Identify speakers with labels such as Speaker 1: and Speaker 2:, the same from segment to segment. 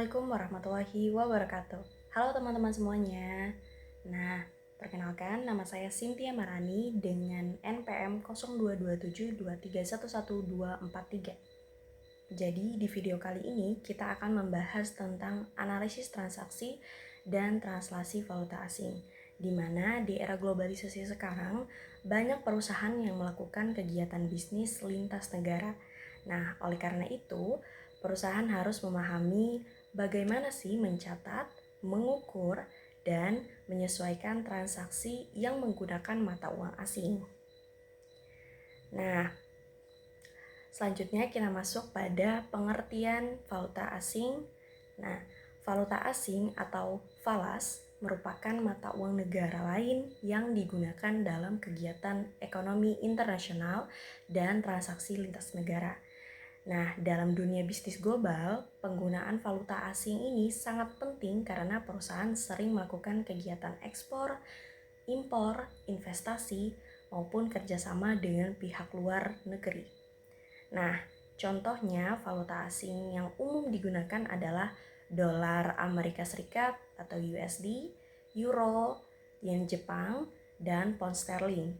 Speaker 1: Assalamualaikum warahmatullahi wabarakatuh. Halo teman-teman semuanya. Nah, perkenalkan nama saya Cynthia Marani dengan NPM 022723111243. Jadi di video kali ini kita akan membahas tentang analisis transaksi dan translasi valuta asing, di mana di era globalisasi sekarang banyak perusahaan yang melakukan kegiatan bisnis lintas negara. Nah, oleh karena itu, perusahaan harus memahami bagaimana sih mencatat, mengukur, dan menyesuaikan transaksi yang menggunakan mata uang asing. Nah, selanjutnya kita masuk pada pengertian valuta asing. Nah, valuta asing atau falas merupakan mata uang negara lain yang digunakan dalam kegiatan ekonomi internasional dan transaksi lintas negara. Nah, dalam dunia bisnis global, penggunaan valuta asing ini sangat penting karena perusahaan sering melakukan kegiatan ekspor, impor, investasi, maupun kerjasama dengan pihak luar negeri. Nah, contohnya valuta asing yang umum digunakan adalah dolar Amerika Serikat atau USD, euro, yen Jepang, dan pound sterling.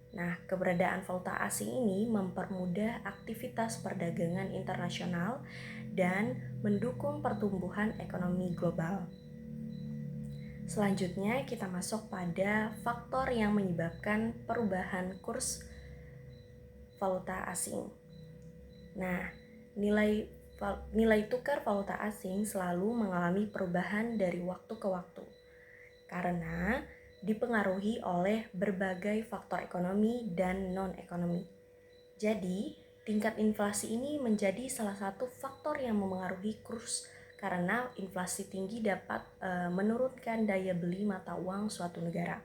Speaker 1: Nah, keberadaan valuta asing ini mempermudah aktivitas perdagangan internasional dan mendukung pertumbuhan ekonomi global. Selanjutnya kita masuk pada faktor yang menyebabkan perubahan kurs valuta asing. Nah, nilai tukar valuta asing selalu mengalami perubahan dari waktu ke waktu karena dipengaruhi oleh berbagai faktor ekonomi dan non-ekonomi. Jadi, tingkat inflasi ini menjadi salah satu faktor yang memengaruhi kurs karena inflasi tinggi dapat menurunkan daya beli mata uang suatu negara.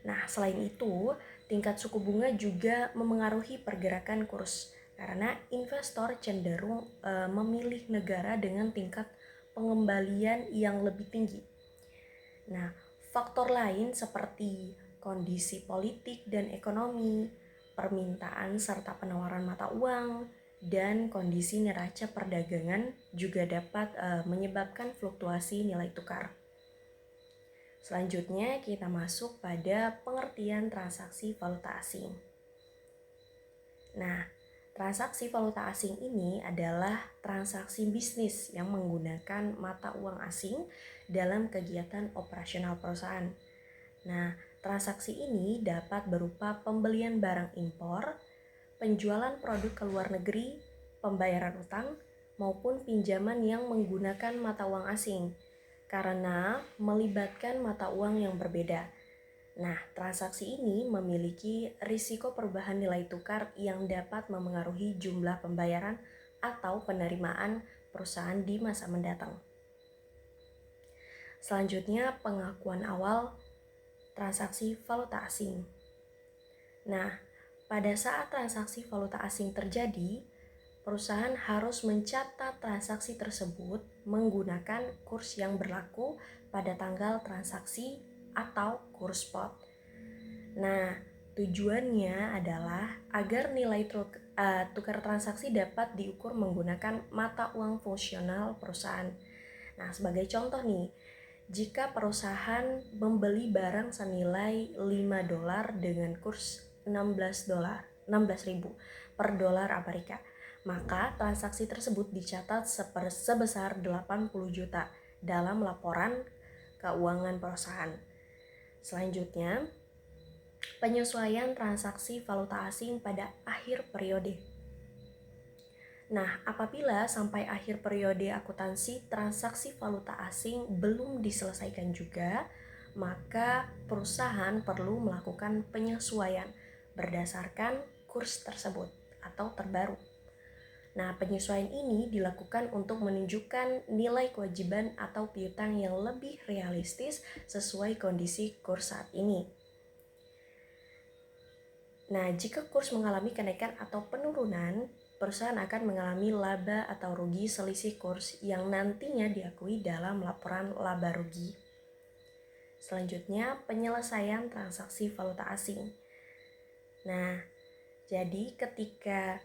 Speaker 1: Nah, selain itu, tingkat suku bunga juga memengaruhi pergerakan kurs karena investor cenderung memilih negara dengan tingkat pengembalian yang lebih tinggi. Nah, faktor lain seperti kondisi politik dan ekonomi, permintaan serta penawaran mata uang, dan kondisi neraca perdagangan juga dapat menyebabkan fluktuasi nilai tukar. Selanjutnya kita masuk pada pengertian transaksi valuta asing. Nah, transaksi valuta asing ini adalah transaksi bisnis yang menggunakan mata uang asing dalam kegiatan operasional perusahaan. Nah, transaksi ini dapat berupa pembelian barang impor, penjualan produk ke luar negeri, pembayaran utang, maupun pinjaman yang menggunakan mata uang asing karena melibatkan mata uang yang berbeda. Nah, transaksi ini memiliki risiko perubahan nilai tukar yang dapat memengaruhi jumlah pembayaran atau penerimaan perusahaan di masa mendatang. Selanjutnya, pengakuan awal transaksi valuta asing. Nah, pada saat transaksi valuta asing terjadi, perusahaan harus mencatat transaksi tersebut menggunakan kurs yang berlaku pada tanggal transaksi atau kurs spot. Nah, tujuannya adalah agar nilai tukar transaksi dapat diukur menggunakan mata uang fungsional perusahaan. Nah, sebagai contoh nih, jika perusahaan membeli barang senilai $5 dengan kurs $16.000 per dolar Amerika, maka transaksi tersebut dicatat sebesar 80 juta dalam laporan keuangan perusahaan. Selanjutnya, penyesuaian transaksi valuta asing pada akhir periode. Nah, apabila sampai akhir periode akuntansi transaksi valuta asing belum diselesaikan juga, maka perusahaan perlu melakukan penyesuaian berdasarkan kurs tersebut atau terbaru. Nah, penyesuaian ini dilakukan untuk menunjukkan nilai kewajiban atau piutang yang lebih realistis sesuai kondisi kurs saat ini. Nah, jika kurs mengalami kenaikan atau penurunan, perusahaan akan mengalami laba atau rugi selisih kurs yang nantinya diakui dalam laporan laba rugi. Selanjutnya, penyelesaian transaksi valuta asing. Nah, jadi ketika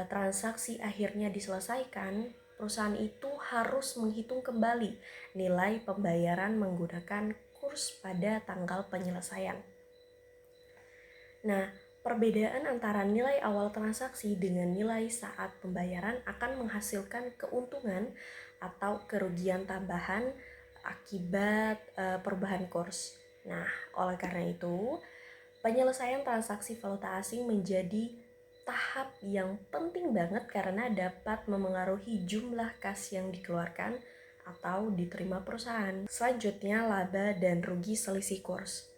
Speaker 1: transaksi akhirnya diselesaikan, perusahaan itu harus menghitung kembali nilai pembayaran menggunakan kurs pada tanggal penyelesaian. Nah, perbedaan antara nilai awal transaksi dengan nilai saat pembayaran akan menghasilkan keuntungan atau kerugian tambahan akibat perubahan kurs. Nah, oleh karena itu, penyelesaian transaksi valuta asing menjadi tahap yang penting banget karena dapat memengaruhi jumlah kas yang dikeluarkan atau diterima perusahaan. Selanjutnya, laba dan rugi selisih kurs.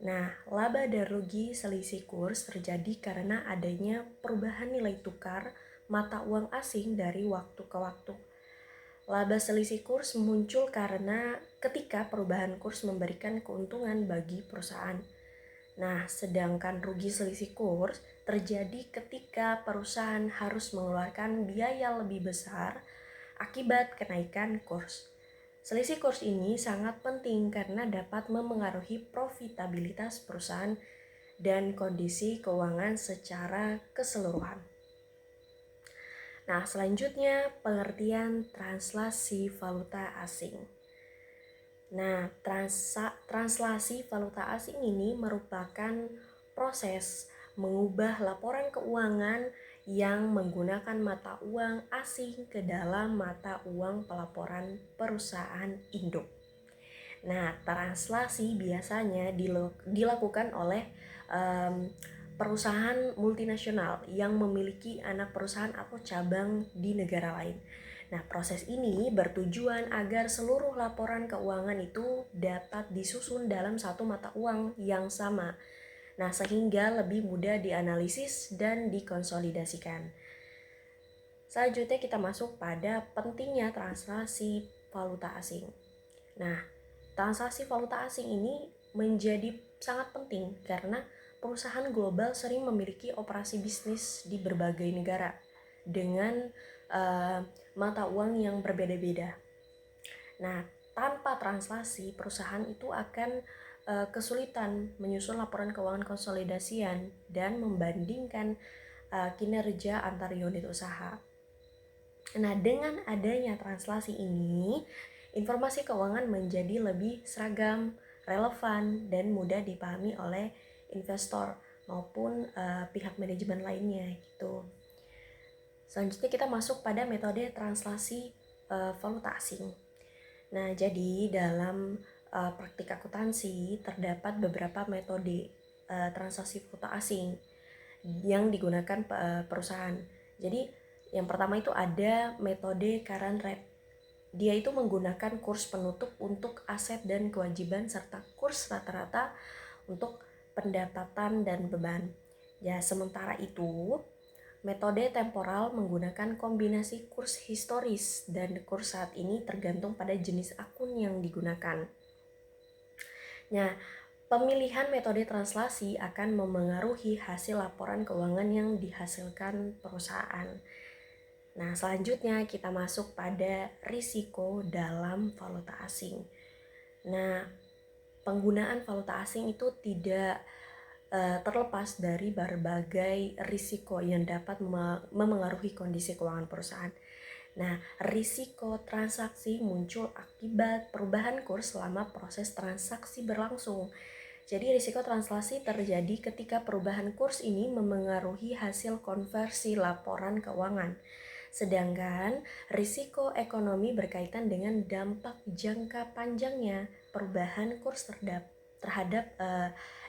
Speaker 1: Nah, laba dan rugi selisih kurs terjadi karena adanya perubahan nilai tukar mata uang asing dari waktu ke waktu. Laba selisih kurs muncul karena ketika perubahan kurs memberikan keuntungan bagi perusahaan. Nah, sedangkan rugi selisih kurs terjadi ketika perusahaan harus mengeluarkan biaya lebih besar akibat kenaikan kurs. Selisih kurs ini sangat penting karena dapat memengaruhi profitabilitas perusahaan dan kondisi keuangan secara keseluruhan. Nah, selanjutnya pengertian translasi valuta asing. Nah, translasi valuta asing ini merupakan proses mengubah laporan keuangan yang menggunakan mata uang asing ke dalam mata uang pelaporan perusahaan induk. Nah, translasi biasanya dilakukan oleh perusahaan multinasional yang memiliki anak perusahaan atau cabang di negara lain. Nah, proses ini bertujuan agar seluruh laporan keuangan itu dapat disusun dalam satu mata uang yang sama. Nah, sehingga lebih mudah dianalisis dan dikonsolidasikan. Selanjutnya kita masuk pada pentingnya transaksi valuta asing. Nah, transaksi valuta asing ini menjadi sangat penting karena perusahaan global sering memiliki operasi bisnis di berbagai negara dengan mata uang yang berbeda-beda. Nah, tanpa translasi, perusahaan itu akan kesulitan menyusun laporan keuangan konsolidasian dan membandingkan kinerja antar unit usaha. Nah, dengan adanya translasi ini, informasi keuangan menjadi lebih seragam, relevan, dan mudah dipahami oleh investor maupun pihak manajemen lainnya gitu. Selanjutnya kita masuk pada metode translasi valuta asing. Nah, jadi dalam praktik akuntansi terdapat beberapa metode transaksi valuta asing yang digunakan perusahaan. Jadi yang pertama itu ada metode current rate. Dia itu menggunakan kurs penutup untuk aset dan kewajiban serta kurs rata-rata untuk pendapatan dan beban. Ya, sementara itu metode temporal menggunakan kombinasi kurs historis dan kurs saat ini tergantung pada jenis akun yang digunakan. Nah, pemilihan metode translasi akan memengaruhi hasil laporan keuangan yang dihasilkan perusahaan. Nah, selanjutnya kita masuk pada risiko dalam valuta asing. Nah, penggunaan valuta asing itu tidak terlepas dari berbagai risiko yang dapat memengaruhi kondisi keuangan perusahaan. Nah, risiko transaksi muncul akibat perubahan kurs selama proses transaksi berlangsung. Jadi risiko translasi terjadi ketika perubahan kurs ini memengaruhi hasil konversi laporan keuangan. Sedangkan risiko ekonomi berkaitan dengan dampak jangka panjangnya perubahan kurs terhadap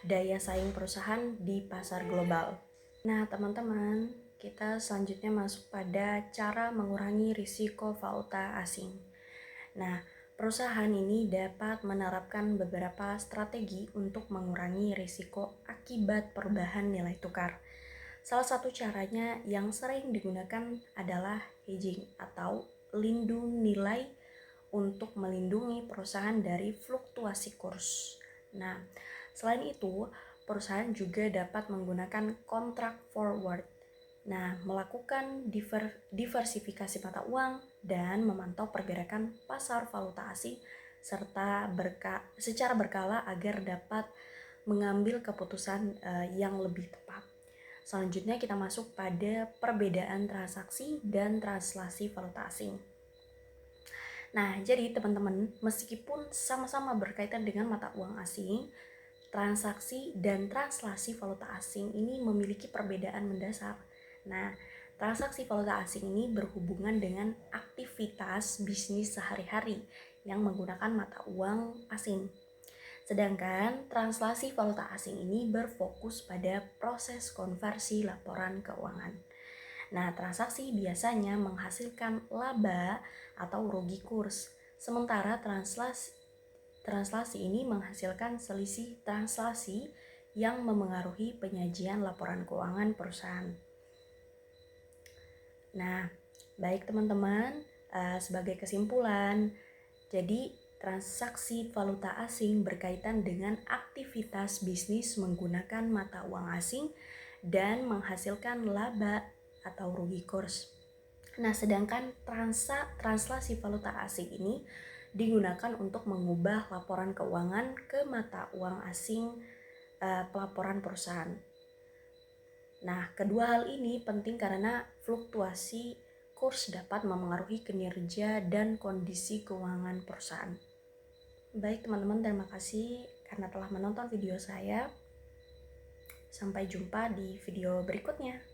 Speaker 1: daya saing perusahaan di pasar global. Nah, teman-teman, kita selanjutnya masuk pada cara mengurangi risiko valuta asing. Nah, perusahaan ini dapat menerapkan beberapa strategi untuk mengurangi risiko akibat perubahan nilai tukar. Salah satu caranya yang sering digunakan adalah hedging atau lindung nilai untuk melindungi perusahaan dari fluktuasi kurs. Nah, selain itu, perusahaan juga dapat menggunakan kontrak forward. Nah, melakukan diversifikasi mata uang dan memantau pergerakan pasar valuta asing serta secara berkala agar dapat mengambil keputusan yang lebih tepat. Selanjutnya kita masuk pada perbedaan transaksi dan translasi valuta asing. Nah, jadi teman-teman, meskipun sama-sama berkaitan dengan mata uang asing, transaksi dan translasi valuta asing ini memiliki perbedaan mendasar. Nah, transaksi valuta asing ini berhubungan dengan aktivitas bisnis sehari-hari yang menggunakan mata uang asing. Sedangkan translasi valuta asing ini berfokus pada proses konversi laporan keuangan. Nah, transaksi biasanya menghasilkan laba atau rugi kurs, sementara translasi ini menghasilkan selisih translasi yang memengaruhi penyajian laporan keuangan perusahaan. Nah, baik teman-teman, sebagai kesimpulan, jadi transaksi valuta asing berkaitan dengan aktivitas bisnis menggunakan mata uang asing dan menghasilkan laba atau rugi kurs. Nah, sedangkan translasi valuta asing ini digunakan untuk mengubah laporan keuangan ke mata uang asing pelaporan perusahaan. Nah, kedua hal ini penting karena fluktuasi kurs dapat memengaruhi kinerja dan kondisi keuangan perusahaan. Baik teman-teman, terima kasih karena telah menonton video saya. Sampai jumpa di video berikutnya.